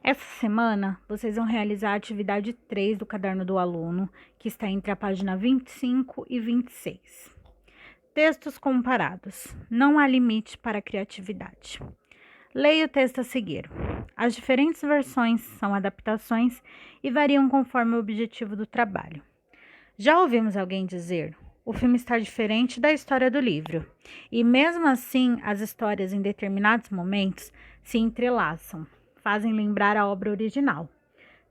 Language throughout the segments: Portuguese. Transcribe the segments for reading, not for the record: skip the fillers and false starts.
Essa semana, vocês vão realizar a atividade 3 do caderno do aluno, que está entre a página 25 e 26. Textos comparados. Não há limite para a criatividade. Leia o texto a seguir. As diferentes versões são adaptações e variam conforme o objetivo do trabalho. Já ouvimos alguém dizer: o filme está diferente da história do livro, e mesmo assim as histórias em determinados momentos se entrelaçam, fazem lembrar a obra original.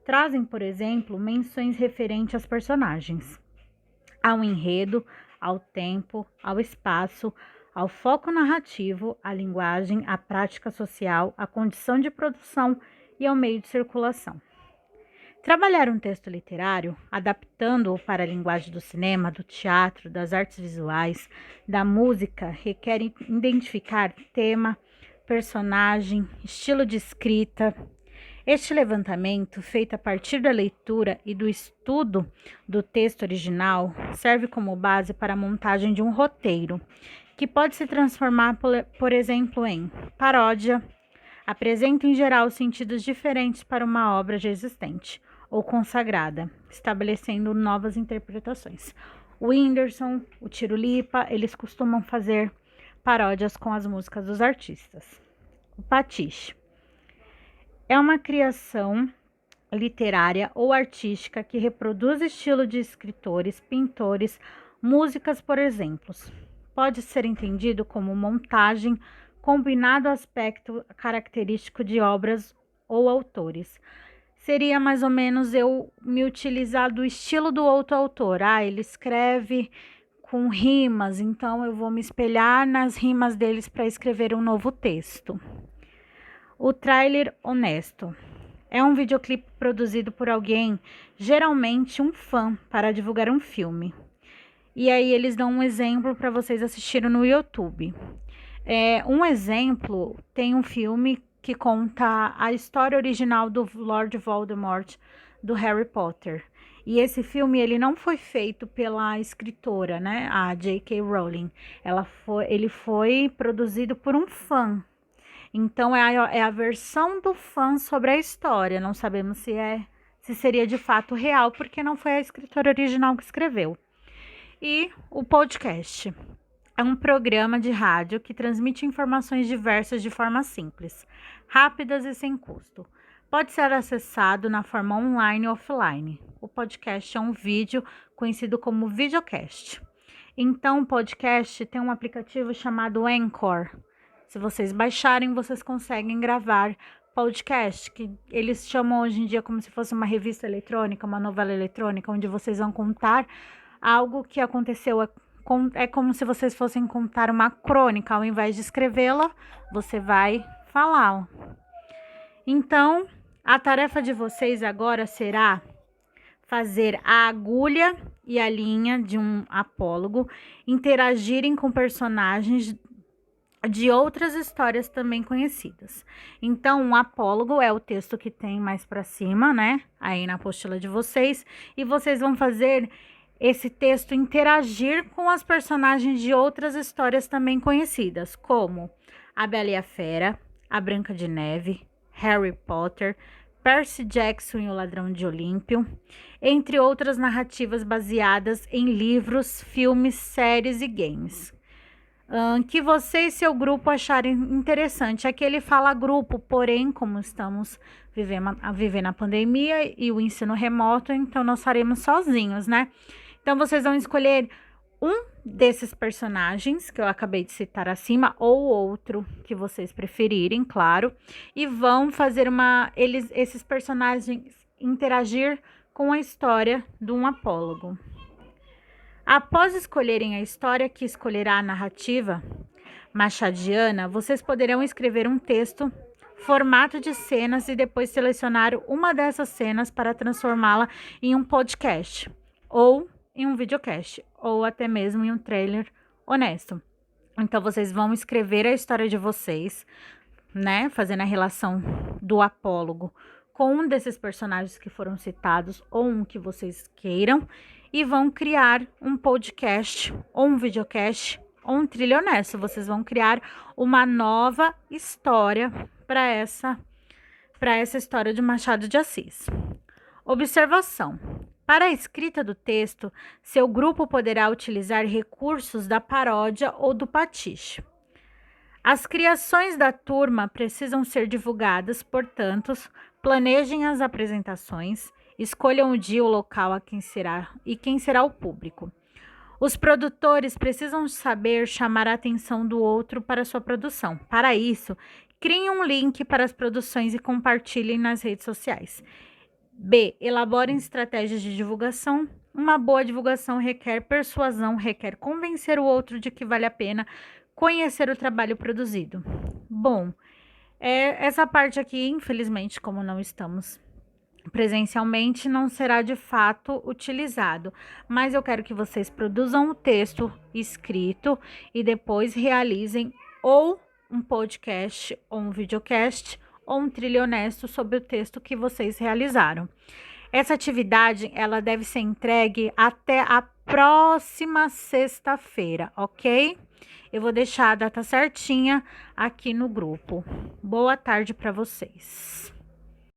Trazem, por exemplo, menções referentes aos personagens, ao enredo, ao tempo, ao espaço, ao foco narrativo, à linguagem, à prática social, à condição de produção e ao meio de circulação. Trabalhar um texto literário, adaptando-o para a linguagem do cinema, do teatro, das artes visuais, da música, requer identificar tema, personagem, estilo de escrita. Este levantamento, feito a partir da leitura e do estudo do texto original, serve como base para a montagem de um roteiro, que pode se transformar, por exemplo, em paródia, apresenta em geral sentidos diferentes para uma obra já existente ou consagrada, estabelecendo novas interpretações. O Whindersson, o Tiro Lipa, eles costumam fazer paródias com as músicas dos artistas. O pastiche é uma criação literária ou artística que reproduz estilo de escritores, pintores, músicas, por exemplo. Pode ser entendido como montagem combinado aspecto característico de obras ou autores. Seria mais ou menos eu me utilizar do estilo do outro autor. Ele escreve com rimas, então eu vou me espelhar nas rimas deles para escrever um novo texto. O trailer honesto é um videoclipe produzido por alguém, geralmente um fã, para divulgar um filme. E aí eles dão um exemplo para vocês assistirem no YouTube. Um exemplo, tem um filme que conta a história original do Lord Voldemort, do Harry Potter. E esse filme, ele não foi feito pela escritora, né, a J.K. Rowling. Ele foi produzido por um fã. Então, é a versão do fã sobre a história. Não sabemos se seria de fato real, porque não foi a escritora original que escreveu. E o podcast é um programa de rádio que transmite informações diversas de forma simples, rápidas e sem custo. Pode ser acessado na forma online ou offline. O podcast é um vídeo conhecido como videocast. Então, o podcast tem um aplicativo chamado Anchor. Se vocês baixarem, vocês conseguem gravar podcast, que eles chamam hoje em dia como se fosse uma revista eletrônica, uma novela eletrônica, onde vocês vão contar algo que aconteceu. É como se vocês fossem contar uma crônica, ao invés de escrevê-la, você vai falar. Então, a tarefa de vocês agora será fazer a agulha e a linha de um apólogo interagirem com personagens de outras histórias também conhecidas. Então, um apólogo é o texto que tem mais para cima, né? Aí na apostila de vocês, e vocês vão fazer esse texto interagir com as personagens de outras histórias também conhecidas, como A Bela e a Fera, A Branca de Neve, Harry Potter, Percy Jackson e o Ladrão de Olímpio, entre outras narrativas baseadas em livros, filmes, séries e games. Que você e seu grupo acharem interessante. Aqui ele fala grupo, porém, como estamos vivendo a pandemia e o ensino remoto, então nós faremos sozinhos, né? Então, vocês vão escolher um desses personagens que eu acabei de citar acima, ou outro que vocês preferirem, claro, e vão fazer esses personagens interagir com a história de um apólogo. Após escolherem a história que escolherá a narrativa machadiana, vocês poderão escrever um texto, formato de cenas e depois selecionar uma dessas cenas para transformá-la em um podcast ou em um videocast, ou até mesmo em um trailer honesto. Então, vocês vão escrever a história de vocês, né? Fazendo a relação do apólogo com um desses personagens que foram citados, ou um que vocês queiram, e vão criar um podcast, ou um videocast, ou um trilha honesto. Vocês vão criar uma nova história para essa para essa história de Machado de Assis. Observação. Para a escrita do texto, seu grupo poderá utilizar recursos da paródia ou do pastiche. As criações da turma precisam ser divulgadas, portanto, planejem as apresentações, escolham o dia e o local a quem será o público. Os produtores precisam saber chamar a atenção do outro para sua produção. Para isso, criem um link para as produções e compartilhem nas redes sociais. B. Elaborem estratégias de divulgação. Uma boa divulgação requer persuasão, requer convencer o outro de que vale a pena conhecer o trabalho produzido. Bom, essa parte aqui, infelizmente, como não estamos presencialmente, não será de fato utilizado, mas eu quero que vocês produzam o texto escrito e depois realizem ou um podcast, ou um videocast, ou um trilho honesto sobre o texto que vocês realizaram. Essa atividade, ela deve ser entregue até a próxima sexta-feira, ok? Eu vou deixar a data certinha aqui no grupo. Boa tarde para vocês.